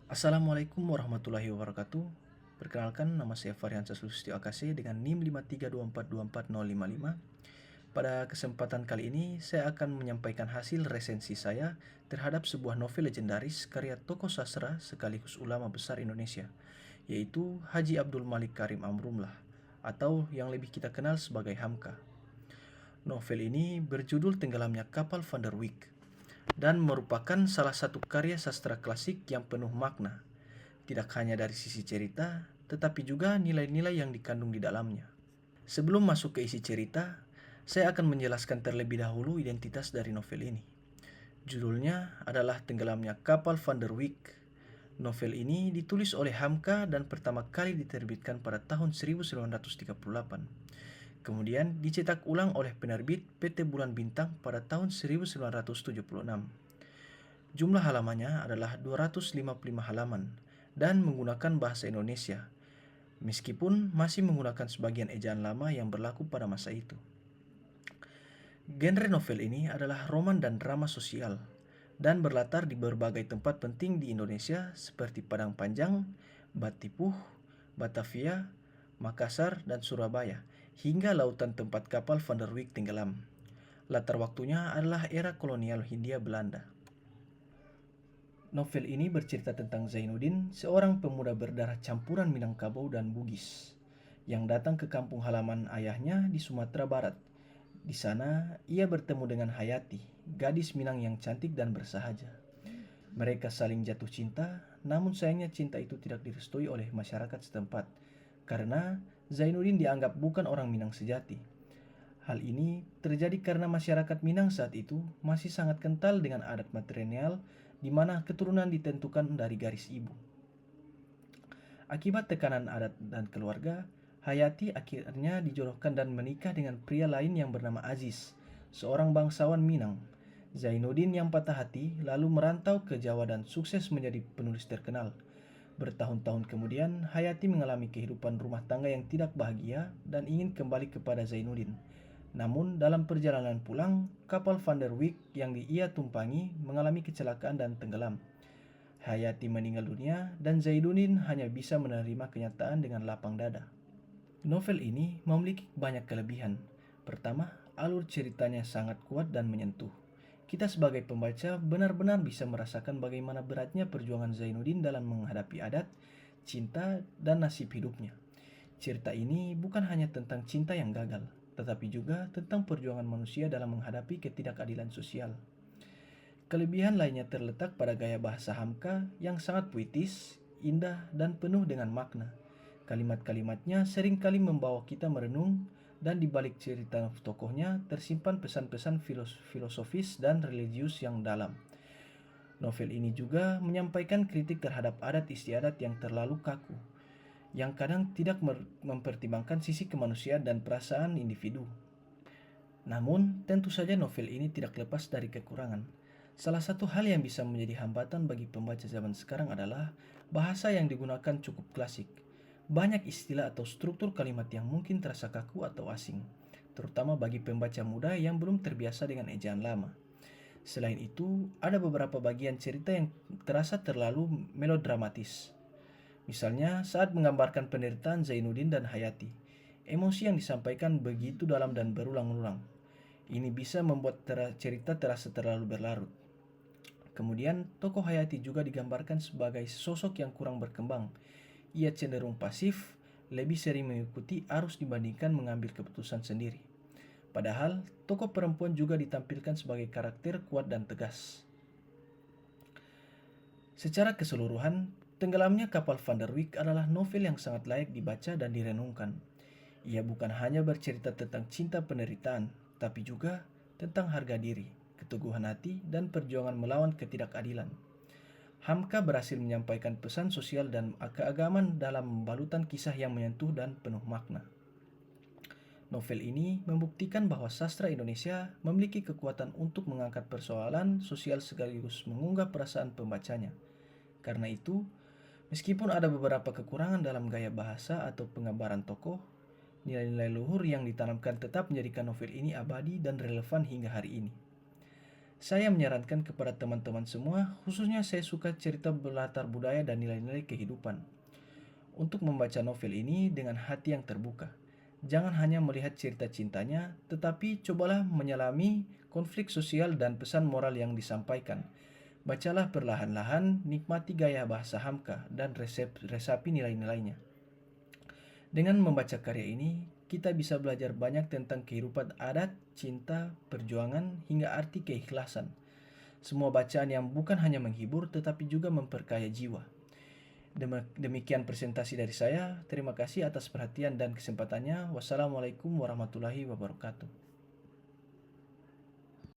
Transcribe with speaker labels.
Speaker 1: Assalamualaikum warahmatullahi wabarakatuh. Perkenalkan, nama saya Farihansa Sulistyo AKC dengan NIM 532424055. Pada kesempatan kali ini, saya akan menyampaikan hasil resensi saya terhadap sebuah novel legendaris karya tokoh sastra sekaligus ulama besar Indonesia, yaitu Haji Abdul Malik Karim Amrumlah, atau yang lebih kita kenal sebagai Hamka. Novel ini berjudul Tenggelamnya Kapal Van der Wijk dan merupakan salah satu karya sastra klasik yang penuh makna, tidak hanya dari sisi cerita, tetapi juga nilai-nilai yang dikandung di dalamnya. Sebelum masuk ke isi cerita, saya akan menjelaskan terlebih dahulu identitas dari novel ini. Judulnya adalah Tenggelamnya Kapal Van der Wijk. Novel ini ditulis oleh Hamka dan pertama kali diterbitkan pada tahun 1938. Kemudian dicetak ulang oleh penerbit PT Bulan Bintang pada tahun 1976. Jumlah halamannya adalah 255 halaman dan menggunakan bahasa Indonesia, meskipun masih menggunakan sebagian ejaan lama yang berlaku pada masa itu. Genre novel ini adalah roman dan drama sosial, dan berlatar di berbagai tempat penting di Indonesia seperti Padang Panjang, Batipuh, Batavia, Makassar, dan Surabaya, hingga lautan tempat kapal Van der Wijk tenggelam. Latar waktunya adalah era kolonial Hindia Belanda. Novel ini bercerita tentang Zainuddin, seorang pemuda berdarah campuran Minangkabau dan Bugis, yang datang ke kampung halaman ayahnya di Sumatera Barat. Di sana, ia bertemu dengan Hayati, gadis Minang yang cantik dan bersahaja. Mereka saling jatuh cinta, namun sayangnya cinta itu tidak direstui oleh masyarakat setempat, karena Zainuddin dianggap bukan orang Minang sejati. Hal ini terjadi karena masyarakat Minang saat itu masih sangat kental dengan adat matrilineal di mana keturunan ditentukan dari garis ibu. Akibat tekanan adat dan keluarga, Hayati akhirnya dijodohkan dan menikah dengan pria lain yang bernama Aziz, seorang bangsawan Minang. Zainuddin yang patah hati lalu merantau ke Jawa dan sukses menjadi penulis terkenal. Bertahun-tahun kemudian, Hayati mengalami kehidupan rumah tangga yang tidak bahagia dan ingin kembali kepada Zainuddin. Namun, dalam perjalanan pulang, kapal Van der Wijk yang ia tumpangi mengalami kecelakaan dan tenggelam. Hayati meninggal dunia dan Zainuddin hanya bisa menerima kenyataan dengan lapang dada. Novel ini memiliki banyak kelebihan. Pertama, alur ceritanya sangat kuat dan menyentuh. Kita sebagai pembaca benar-benar bisa merasakan bagaimana beratnya perjuangan Zainuddin dalam menghadapi adat, cinta, dan nasib hidupnya. Cerita ini bukan hanya tentang cinta yang gagal, tetapi juga tentang perjuangan manusia dalam menghadapi ketidakadilan sosial. Kelebihan lainnya terletak pada gaya bahasa Hamka yang sangat puitis, indah, dan penuh dengan makna. Kalimat-kalimatnya seringkali membawa kita merenung, dan di balik cerita tokohnya tersimpan pesan-pesan filosofis dan religius yang dalam. Novel ini juga menyampaikan kritik terhadap adat istiadat yang terlalu kaku, yang kadang tidak mempertimbangkan sisi kemanusiaan dan perasaan individu. Namun, tentu saja novel ini tidak lepas dari kekurangan. Salah satu hal yang bisa menjadi hambatan bagi pembaca zaman sekarang adalah bahasa yang digunakan cukup klasik. Banyak istilah atau struktur kalimat yang mungkin terasa kaku atau asing, terutama bagi pembaca muda yang belum terbiasa dengan ejaan lama. Selain itu, ada beberapa bagian cerita yang terasa terlalu melodramatis. Misalnya saat menggambarkan penderitaan Zainuddin dan Hayati. Emosi yang disampaikan begitu dalam dan berulang-ulang. Ini bisa membuat cerita terasa terlalu berlarut. Kemudian, tokoh Hayati juga digambarkan sebagai sosok yang kurang berkembang. Ia cenderung pasif, lebih sering mengikuti arus dibandingkan mengambil keputusan sendiri. Padahal, tokoh perempuan juga ditampilkan sebagai karakter kuat dan tegas. Secara keseluruhan, Tenggelamnya Kapal Van der Wijk adalah novel yang sangat layak dibaca dan direnungkan. Ia bukan hanya bercerita tentang cinta penderitaan, tapi juga tentang harga diri, keteguhan hati, dan perjuangan melawan ketidakadilan. Hamka berhasil menyampaikan pesan sosial dan keagamaan dalam membalutan kisah yang menyentuh dan penuh makna. Novel ini membuktikan bahwa sastra Indonesia memiliki kekuatan untuk mengangkat persoalan sosial sekaligus mengunggah perasaan pembacanya. Karena itu, meskipun ada beberapa kekurangan dalam gaya bahasa atau penggambaran tokoh, nilai-nilai luhur yang ditanamkan tetap menjadikan novel ini abadi dan relevan hingga hari ini. Saya menyarankan kepada teman-teman semua, khususnya saya suka cerita berlatar budaya dan nilai-nilai kehidupan, untuk membaca novel ini dengan hati yang terbuka. Jangan hanya melihat cerita cintanya, tetapi cobalah menyelami konflik sosial dan pesan moral yang disampaikan. Bacalah perlahan-lahan, nikmati gaya bahasa Hamka, dan resapi nilai-nilainya. Dengan membaca karya ini, kita bisa belajar banyak tentang kehidupan adat, cinta, perjuangan, hingga arti keikhlasan. Semua bacaan yang bukan hanya menghibur, tetapi juga memperkaya jiwa. Demikian presentasi dari saya. Terima kasih atas perhatian dan kesempatannya. Wassalamualaikum warahmatullahi wabarakatuh.